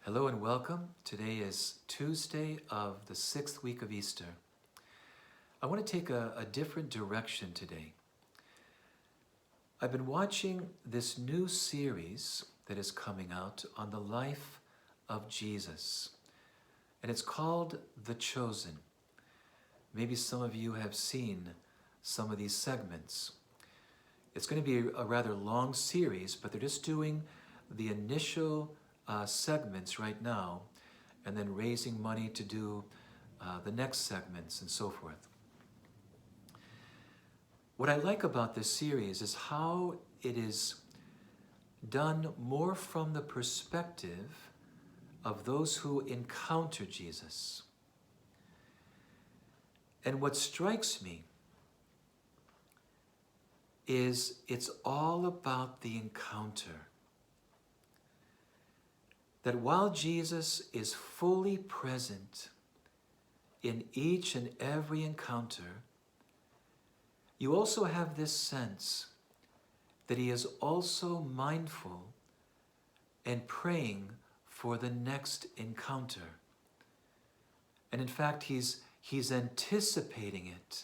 Hello and welcome. Today is Tuesday of the 6th week of Easter. I want to take a different direction today. I've been watching this new series that is coming out on the life of Jesus, and it's called The Chosen. Maybe some of you have seen some of these segments. It's going to be a rather long series, but they're just doing the initial segments right now, and then raising money to do the next segments and so forth. What I like about this series is how it is done more from the perspective of those who encounter Jesus. And what strikes me is it's all about the encounter. That while Jesus is fully present in each and every encounter, you also have this sense that he is also mindful and praying for the next encounter. And in fact, he's anticipating it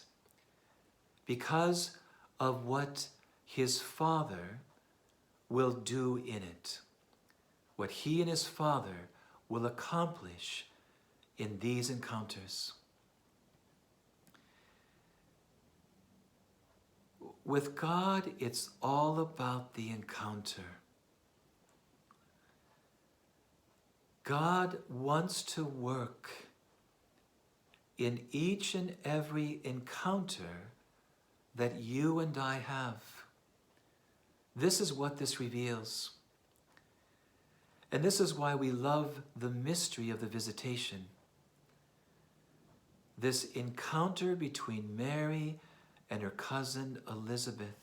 because of what his Father will do in it. What he and his Father will accomplish in these encounters. With God, it's all about the encounter. God wants to work in each and every encounter that you and I have. This is what this reveals. And this is why we love the mystery of the visitation. This encounter between Mary and her cousin Elizabeth,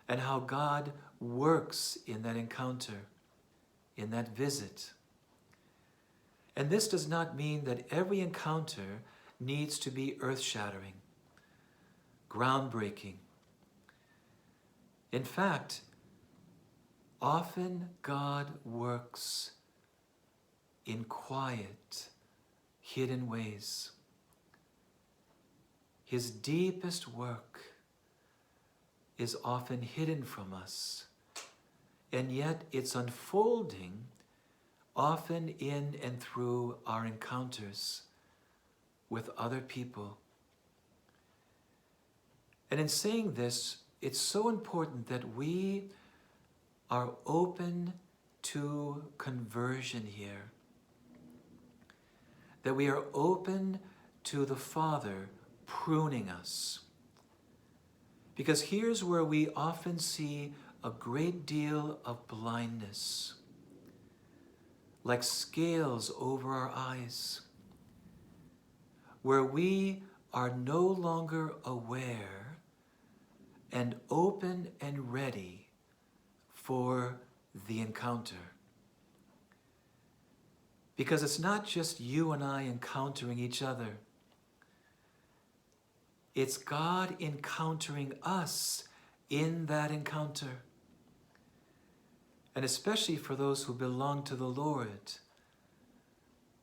and how God works in that encounter, in that visit. And this does not mean that every encounter needs to be earth-shattering, groundbreaking. In fact, often God works in quiet, hidden ways. His deepest work is often hidden from us, and yet it's unfolding often in and through our encounters with other people. And in saying this, it's so important that we are open to conversion here. That we are open to the Father pruning us. Because here's where we often see a great deal of blindness, like scales over our eyes, where we are no longer aware and open and ready for the encounter. Because it's not just you and I encountering each other. It's God encountering us in that encounter. And especially for those who belong to the Lord,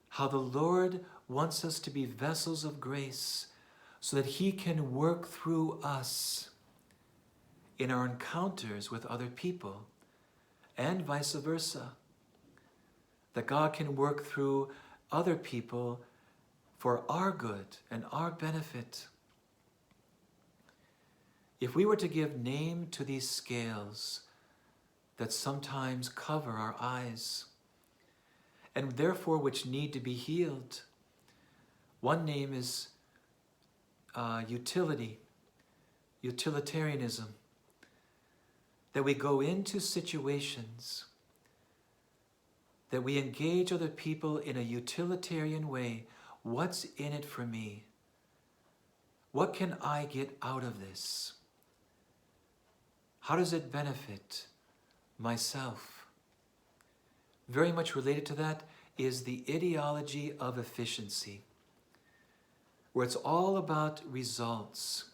how the Lord wants us to be vessels of grace so that he can work through us in our encounters with other people, and vice versa. That God can work through other people for our good and our benefit. If we were to give name to these scales that sometimes cover our eyes, and therefore which need to be healed, one name is utilitarianism. That we go into situations, that we engage other people in a utilitarian way. What's in it for me? What can I get out of this? How does it benefit myself? Very much related to that is the ideology of efficiency, where it's all about results,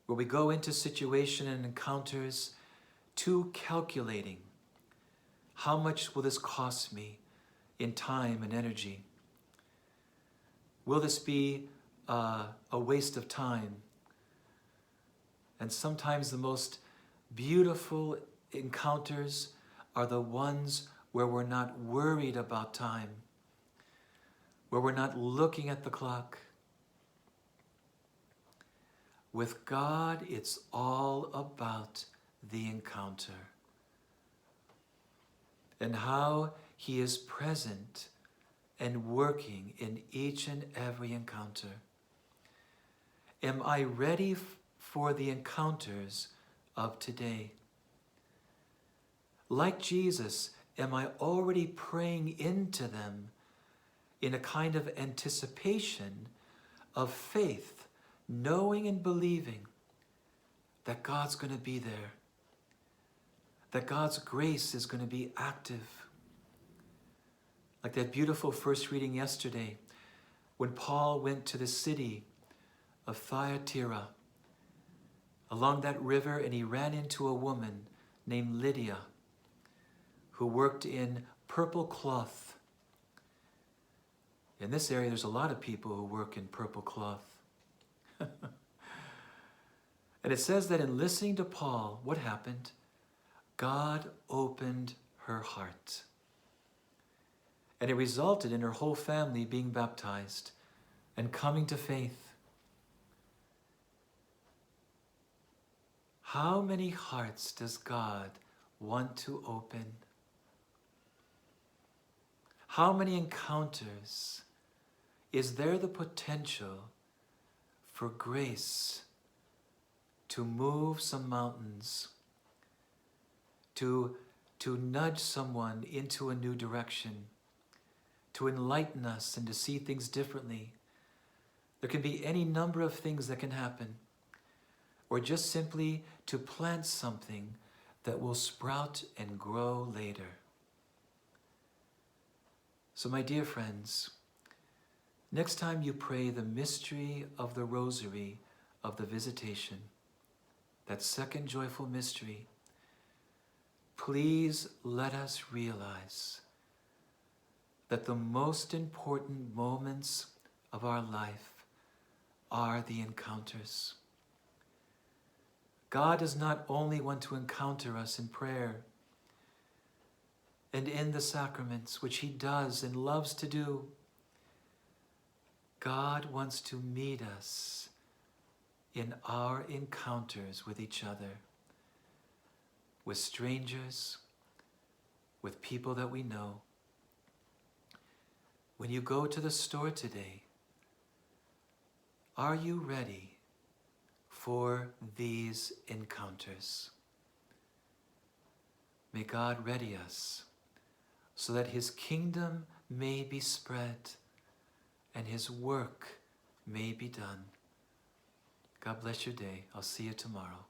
where we go into situation and encounters too calculating, How much will this cost me in time and energy? Will this be a waste of time? And sometimes the most beautiful encounters are the ones where we're not worried about time, where we're not looking at the clock. With God, it's all about the encounter and how He is present and working in each and every encounter. Am I ready for the encounters of today? Like Jesus, am I already praying into them in a kind of anticipation of faith, knowing and believing that God's going to be there, that God's grace is going to be active? Like that beautiful first reading yesterday, when Paul went to the city of Thyatira, along that river, and he ran into a woman named Lydia, who worked in purple cloth. In this area, there's a lot of people who work in purple cloth. And it says that in listening to Paul, what happened? God opened her heart. And it resulted in her whole family being baptized and coming to faith. How many hearts does God want to open? How many encounters is there the potential for grace to move some mountains, to nudge someone into a new direction, to enlighten us and to see things differently? There can be any number of things that can happen, or just simply to plant something that will sprout and grow later. So my dear friends, next time you pray the mystery of the Rosary of the Visitation, that second joyful mystery, please let us realize that the most important moments of our life are the encounters. God does not only want to encounter us in prayer and in the sacraments, which He does and loves to do. God wants to meet us in our encounters with each other, with strangers, with people that we know. When you go to the store today, are you ready for these encounters? May God ready us so that His kingdom may be spread and His work may be done. God bless your day. I'll see you tomorrow.